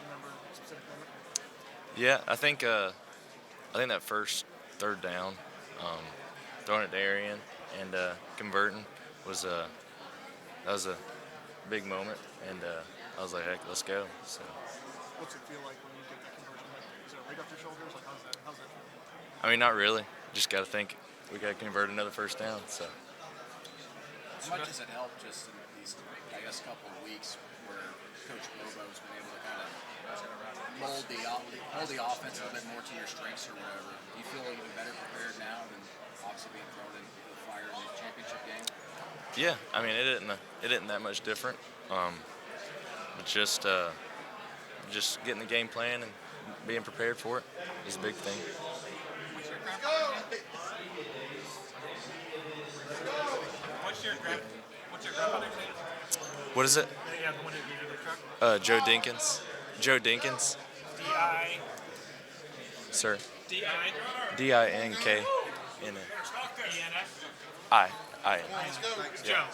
Remember a specific moment? Yeah, I think that first third down, throwing it to Arian and converting was a big moment, and I was like, heck, let's go. So. What's it feel like when you get that conversion? Like, is it a weight off your shoulders? Like, how's that feel? I mean, not really. Just got to think we got to convert another first down. So. How much does it help just in these, I guess, couple of weeks where Coach Bobo has been able to kind of mold the offense a little bit more to your strengths or whatever? Do you feel even better prepared now than obviously being thrown into the fire in the championship game? Yeah, I mean, it isn't that much different. But just getting the game plan and being prepared for it is a big thing. What's your grandfather's name? What is it? Yeah, the one who gave you the truck. Joe Dinkins. Joe Dinkins. D-I. Sir. D-I. Dinkins. E-N-S. I. Joe.